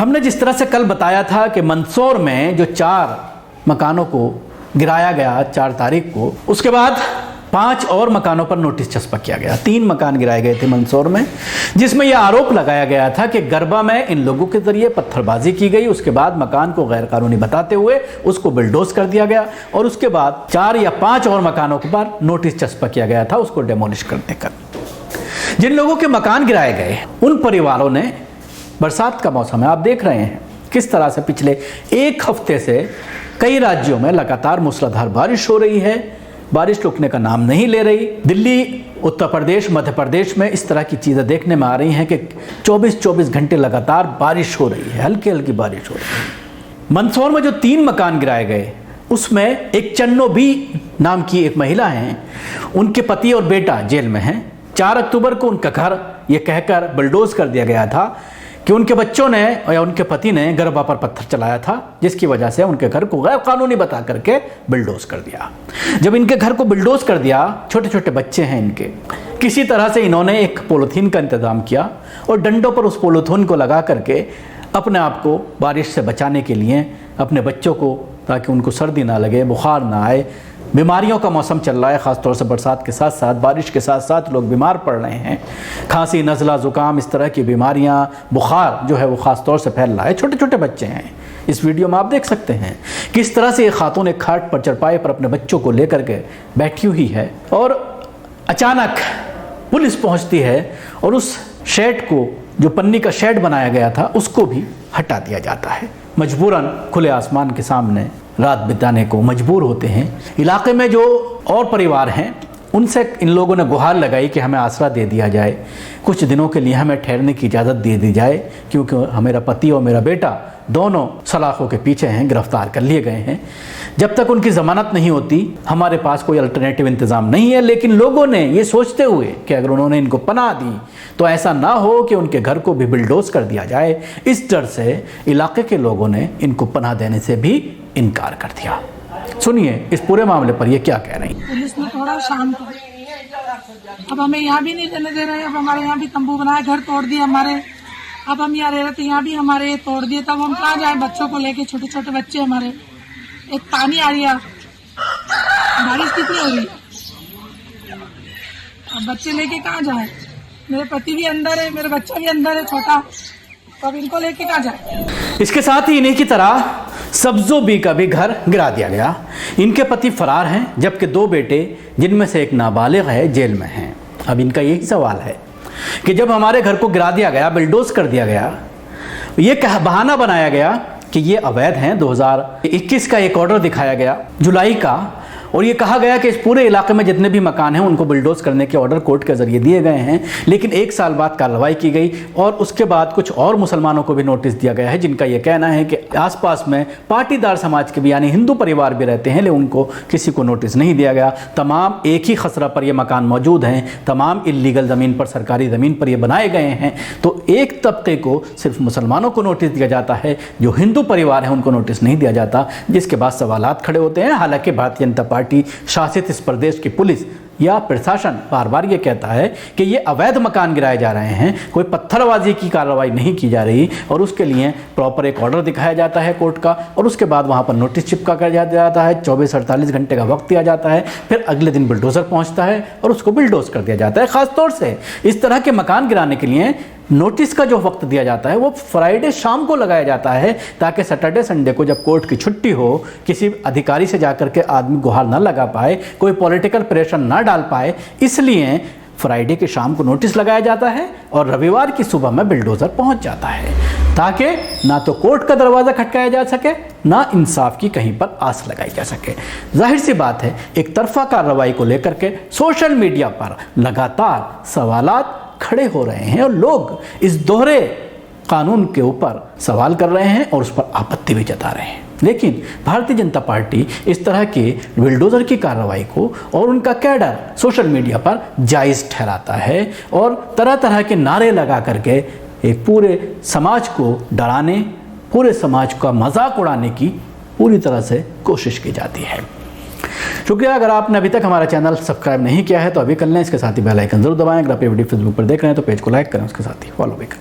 हमने जिस तरह से कल बताया था कि मंदसौर में जो 4 मकानों को गिराया गया 4 तारीख को, उसके बाद 5 और मकानों पर नोटिस चस्पा किया गया। 3 मकान गिराए गए थे मंदसौर में, जिसमें यह आरोप लगाया गया था कि गरबा में इन लोगों के जरिए पत्थरबाजी की गई। उसके बाद मकान को गैरकानूनी बताते हुए उसको बुलडोज कर दिया गया और उसके बाद 4 या 5 और मकानों पर नोटिस चस्पा किया गया था उसको डेमोलिश करने का। जिन लोगों के मकान गिराए गए उन परिवारों ने, बरसात का मौसम है, आप देख रहे हैं किस तरह से पिछले 1 हफ्ते से कई राज्यों में लगातार मूसलाधार बारिश हो रही है। बारिश रुकने का नाम नहीं ले रही। दिल्ली, उत्तर प्रदेश, मध्य प्रदेश में इस तरह की चीज़ें देखने में आ रही हैं कि 24-24 घंटे लगातार बारिश हो रही है, हल्की हल्की बारिश हो रही है। मंदसौर में जो 3 मकान गिराए गए उसमें एक चन्नो बी नाम की एक महिला हैं, उनके पति और बेटा जेल में हैं। 4 अक्टूबर को उनका घर ये कहकर बुलडोज कर दिया गया था कि उनके बच्चों ने या उनके पति ने गरबा पर पत्थर चलाया था, जिसकी वजह से उनके घर को गैर कानूनी बता करके बुलडोज कर दिया। जब इनके घर को बुलडोज कर दिया, छोटे छोटे बच्चे हैं इनके, किसी तरह से इन्होंने एक पॉलीथीन का इंतज़ाम किया और डंडों पर उस पॉलीथीन को लगा करके अपने आप को बारिश से बचाने के लिए, अपने बच्चों को, ताकि उनको सर्दी ना लगे, बुखार ना आए। बीमारियों का मौसम चल रहा है, ख़ासतौर से बरसात के साथ साथ, बारिश के साथ साथ लोग बीमार पड़ रहे हैं। खांसी, नज़ला, ज़ुकाम, इस तरह की बीमारियां, बुखार जो है वो ख़ासतौर से फैल रहा है। छोटे छोटे बच्चे हैं। इस वीडियो में आप देख सकते हैं किस तरह से ये खातून एक खाट पर, चरपाई पर अपने बच्चों को लेकर के बैठी हुई है और अचानक पुलिस पहुँचती है और उस शेड को, जो पन्नी का शेड बनाया गया था, उसको भी हटा दिया जाता है। मजबूरन खुले आसमान के सामने रात बिताने को मजबूर होते हैं। इलाके में जो और परिवार हैं उनसे इन लोगों ने गुहार लगाई कि हमें आसरा दे दिया जाए, कुछ दिनों के लिए हमें ठहरने की इजाज़त दे दी जाए, क्योंकि मेरा पति और मेरा बेटा दोनों सलाखों के पीछे हैं, गिरफ्तार कर लिए गए हैं। जब तक उनकी ज़मानत नहीं होती हमारे पास कोई अल्टरनेटिव इंतज़ाम नहीं है। लेकिन लोगों ने ये सोचते हुए कि अगर उन्होंने इनको पनाह दी तो ऐसा ना हो कि उनके घर को भी बुलडोज कर दिया जाए, इस डर से इलाके के लोगों ने इनको पनाह देने से भी इनकार कर दिया। सुनिए इस पूरे मामले पर ये क्या कह रही हैं। पुलिस ने थोड़ा शांत, अब हमें यहाँ भी नहीं रहने दे रहे। अब हमारे यहाँ भी तंबू बनाए, घर तोड़ दिए हमारे। अब हम यहाँ रह रहे थे, यहाँ भी हमारे ये तोड़ दिए। तब हम कहाँ जाए बच्चों को लेके, छोटे छोटे बच्चे हमारे। एक पानी आ रही है, बारिश कितनी हो रही है, अब बच्चे लेके कहाँ जाए। मेरे पति भी अंदर है, मेरा बच्चा भी अंदर है छोटा, तो अब इनको लेके कहाँ जाए। इसके साथ ही इन्हीं की तरह सब्जो बी का भी घर गिरा दिया गया। इनके पति फरार हैं, जबकि 2 बेटे, जिनमें से एक नाबालिग है, जेल में हैं। अब इनका यही सवाल है कि जब हमारे घर को गिरा दिया गया, बुलडोज कर दिया गया, ये बहाना बनाया गया कि ये अवैध हैं। 2021 का एक ऑर्डर दिखाया गया जुलाई का, और ये कहा गया कि इस पूरे इलाके में जितने भी मकान हैं उनको बुलडोज करने के ऑर्डर कोर्ट के जरिए दिए गए हैं। लेकिन 1 साल बाद कार्रवाई की गई और उसके बाद कुछ और मुसलमानों को भी नोटिस दिया गया है, जिनका ये कहना है कि आसपास में पाटीदार समाज के भी, यानी हिंदू परिवार भी रहते हैं, लेकिन उनको किसी को नोटिस नहीं दिया गया। तमाम एक ही खसरा पर ये मकान मौजूद हैं, तमाम इल्लीगल ज़मीन पर, सरकारी ज़मीन पर ये बनाए गए हैं। तो एक तबके को सिर्फ मुसलमानों को नोटिस दिया जाता है, जो हिंदू परिवार हैं उनको नोटिस नहीं दिया जाता, जिसके बाद सवालात खड़े होते हैं। हालांकि भारतीय जनता पार्टी शासित इस प्रदेश की पुलिस या प्रशासन बार बार ये कहता है कि ये अवैध मकान गिराए जा रहे हैं, कोई पत्थरबाजी की कार्रवाई नहीं की जा रही, और उसके लिए प्रॉपर एक ऑर्डर दिखाया जाता है कोर्ट का, और उसके बाद वहाँ पर नोटिस चिपका कर जाता है। 24-48 घंटे का वक्त दिया जाता है, फिर अगले दिन बुलडोज़र पहुँचता है और उसको बुलडोज कर दिया जाता है। ख़ासतौर से इस तरह के मकान गिराने के लिए नोटिस का जो वक्त दिया जाता है वो फ्राइडे शाम को लगाया जाता है, ताकि सैटरडे संडे को जब कोर्ट की छुट्टी हो, किसी अधिकारी से जाकर के आदमी गुहार ना लगा पाए, कोई पॉलिटिकल प्रेशर ना डाल पाए, इसलिए फ्राइडे की शाम को नोटिस लगाया जाता है और रविवार की सुबह में बुलडोज़र पहुंच जाता है, ताकि ना तो कोर्ट का दरवाज़ा खटकाया जा सके, ना इंसाफ की कहीं पर आस लगाई जा सके। जाहिर सी बात है, एक तरफा कार्रवाई को लेकर के सोशल मीडिया पर लगातार सवालात खड़े हो रहे हैं और लोग इस दोहरे कानून के ऊपर सवाल कर रहे हैं और उस पर आपत्ति भी जता रहे हैं। लेकिन भारतीय जनता पार्टी इस तरह के बुलडोज़र की कार्रवाई को और उनका कैडर सोशल मीडिया पर जायज़ ठहराता है और तरह तरह के नारे लगा करके एक पूरे समाज को डराने, पूरे समाज का मजाक उड़ाने की पूरी तरह से कोशिश की जाती है। शुक्रिया। अगर आपने अभी तक हमारा चैनल सब्सक्राइब नहीं किया है तो अभी कर लें। इसके साथ ही बेल आइकन जरूर दबाएं। अगर आप ये वीडियो फेसबुक पर देख रहे हैं तो पेज को लाइक करें, उसके साथ ही फॉलो भी करें।